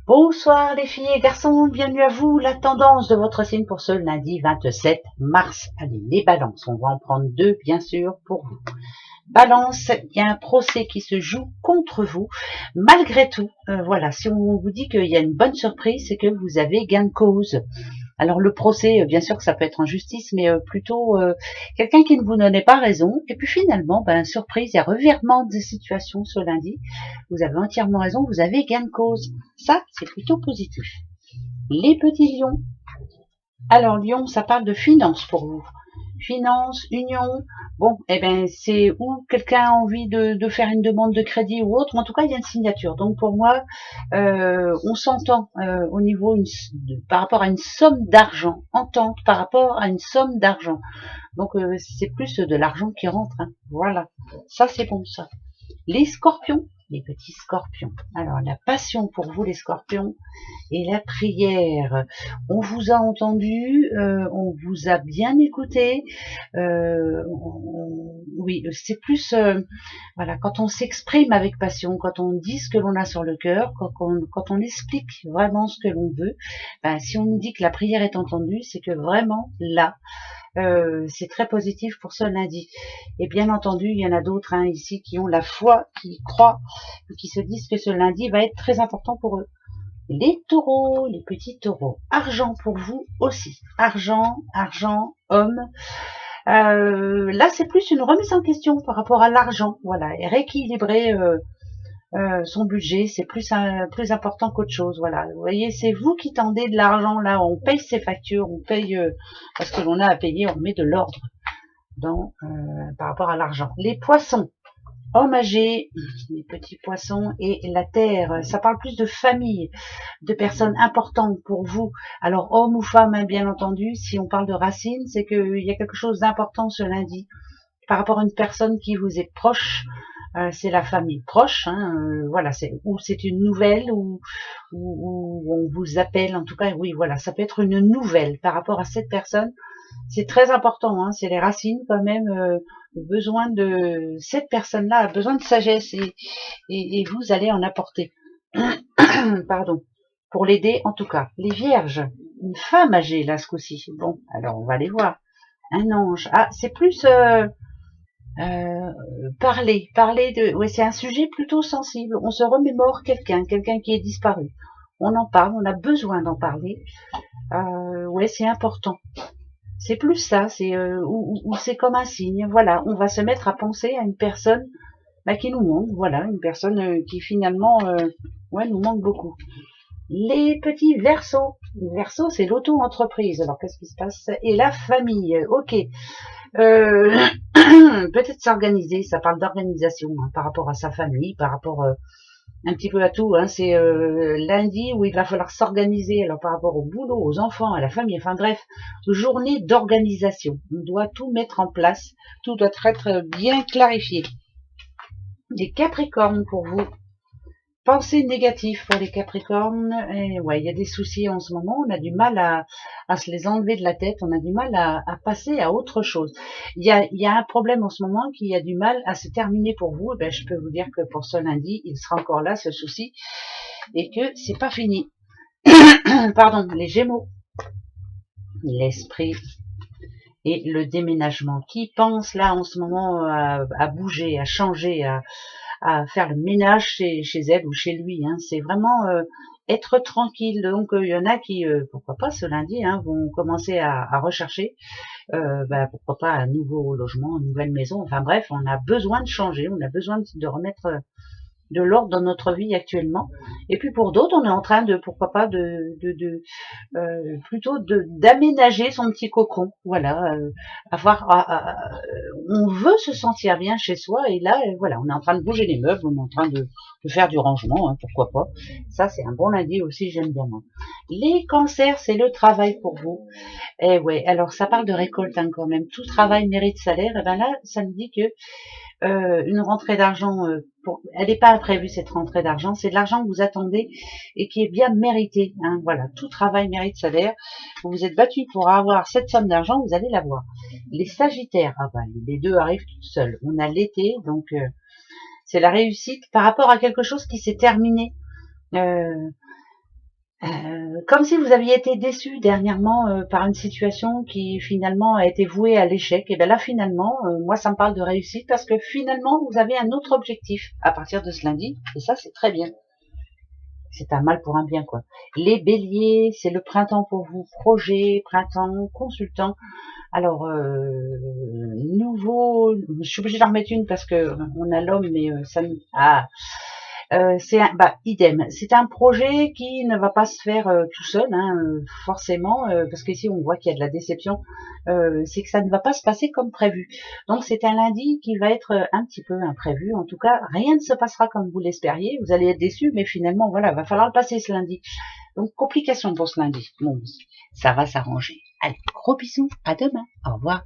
Bonsoir les filles et garçons, bienvenue à vous, la tendance de votre signe pour ce lundi 27 mars. Allez, les balances, on va en prendre deux bien sûr pour vous. Balance, il y a un procès qui se joue contre vous. Malgré tout, voilà, si on vous dit qu'il y a une bonne surprise, c'est que vous avez gain de cause. Alors le procès, bien sûr que ça peut être en justice, mais plutôt quelqu'un qui ne vous donnait pas raison. Et puis finalement, surprise, il y a revirement des situations ce lundi. Vous avez entièrement raison, vous avez gain de cause. Ça, c'est plutôt positif. Les petits lions. Alors Lion, ça parle de finances pour vous. Finance, union, bon, c'est où quelqu'un a envie de faire une demande de crédit ou autre, en tout cas il y a une signature. Donc pour moi, on s'entend au niveau par rapport à une somme d'argent, entente par rapport à une somme d'argent. Donc c'est plus de l'argent qui rentre, hein. Voilà, ça c'est bon ça. Les scorpions, les petits scorpions. Alors la passion pour vous les scorpions, et la prière. On vous a entendu, on vous a bien écouté. Oui, c'est plus, voilà, quand on s'exprime avec passion, quand on dit ce que l'on a sur le cœur, quand on explique vraiment ce que l'on veut. Si on nous dit que la prière est entendue, c'est que vraiment là, c'est très positif pour ce lundi. Et bien entendu, il y en a d'autres ici qui ont la foi, qui croient, qui se disent que ce lundi va être très important pour eux. Les taureaux, les petits taureaux. Argent pour vous aussi. Argent, homme. Là, c'est plus une remise en question par rapport à l'argent. Voilà, et rééquilibrer son budget, c'est plus important qu'autre chose. Voilà, vous voyez, c'est vous qui tendez de l'argent. Là, on paye ses factures, on paye parce que l'on a à payer, on met de l'ordre par rapport à l'argent. Les poissons. Homme âgé, les petits poissons et la terre, ça parle plus de famille, de personnes importantes pour vous. Alors homme ou femme, bien entendu, si on parle de racines, c'est qu'il y a quelque chose d'important ce lundi par rapport à une personne qui vous est proche. C'est la famille proche, voilà, c'est une nouvelle ou on vous appelle, en tout cas, oui, voilà, ça peut être une nouvelle par rapport à cette personne. C'est très important, c'est les racines quand même. Besoin de cette personne-là a besoin de sagesse et vous allez en apporter. Pardon. Pour l'aider en tout cas. Les vierges, une femme âgée là ce coup-ci. Bon, alors on va les voir. Un ange. Ah, c'est plus parler de. Ouais, c'est un sujet plutôt sensible. On se remémore quelqu'un qui est disparu. On en parle, on a besoin d'en parler. Ouais, c'est important. C'est plus ça, c'est ou c'est comme un signe. Voilà, on va se mettre à penser à une personne qui nous manque. Voilà, une personne qui finalement, nous manque beaucoup. Les petits versos. Verso, c'est l'auto-entreprise. Alors qu'est-ce qui se passe? Et la famille. Ok. Peut-être s'organiser. Ça parle d'organisation par rapport à sa famille, par rapport un petit peu à tout. C'est lundi où il va falloir s'organiser. Alors par rapport au boulot, aux enfants, à la famille, enfin bref, journée d'organisation. On doit tout mettre en place. Tout doit être bien clarifié. Les Capricornes pour vous. Pensée négative pour les Capricornes. Et ouais, il y a des soucis en ce moment. On a du mal à se les enlever de la tête. On a du mal à passer à autre chose. Il y a un problème en ce moment qui a du mal à se terminer pour vous. Je peux vous dire que pour ce lundi, il sera encore là, ce souci. Et que c'est pas fini. Pardon, les Gémeaux. L'esprit et le déménagement. Qui pense là en ce moment à bouger, à changer, à faire le ménage chez elle ou chez lui. C'est vraiment être tranquille. Donc il y en a qui, pourquoi pas ce lundi, vont commencer à rechercher, pourquoi pas un nouveau logement, une nouvelle maison. Enfin bref, on a besoin de changer, on a besoin de remettre de l'ordre dans notre vie actuellement. Et puis pour d'autres, on est en train de, pourquoi pas, plutôt d'aménager son petit cocon. Voilà, on veut se sentir bien chez soi et là, voilà, on est en train de bouger les meubles, on est en train de faire du rangement, pourquoi pas. Ça, c'est un bon lundi aussi, j'aime bien moi. Les cancers, c'est le travail pour vous. Eh ouais, alors ça parle de récolte quand même. Tout travail mérite salaire. Et là, ça me dit que une rentrée d'argent, elle n'est pas prévue cette rentrée d'argent, c'est de l'argent que vous attendez et qui est bien mérité. Voilà, tout travail mérite salaire. Vous vous êtes battu pour avoir cette somme d'argent, vous allez l'avoir. Les Sagittaires, les deux arrivent toutes seules. On a l'été, donc c'est la réussite par rapport à quelque chose qui s'est terminé. Comme si vous aviez été déçu dernièrement par une situation qui finalement a été vouée à l'échec. Et bien là finalement, moi ça me parle de réussite parce que finalement vous avez un autre objectif à partir de ce lundi. Et ça c'est très bien. C'est un mal pour un bien quoi. Les béliers, c'est le printemps pour vous. Projet, printemps, consultant. Alors, nouveau, je suis obligée d'en remettre une parce que on a l'homme, mais ça c'est idem. C'est un projet qui ne va pas se faire tout seul, hein, forcément, parce qu'ici on voit qu'il y a de la déception. C'est que ça ne va pas se passer comme prévu. Donc c'est un lundi qui va être un petit peu imprévu. En tout cas, rien ne se passera comme vous l'espériez. Vous allez être déçus, mais finalement, voilà, va falloir le passer ce lundi. Donc complication pour ce lundi. Bon, ça va s'arranger. Allez, gros bisous, à demain. Au revoir.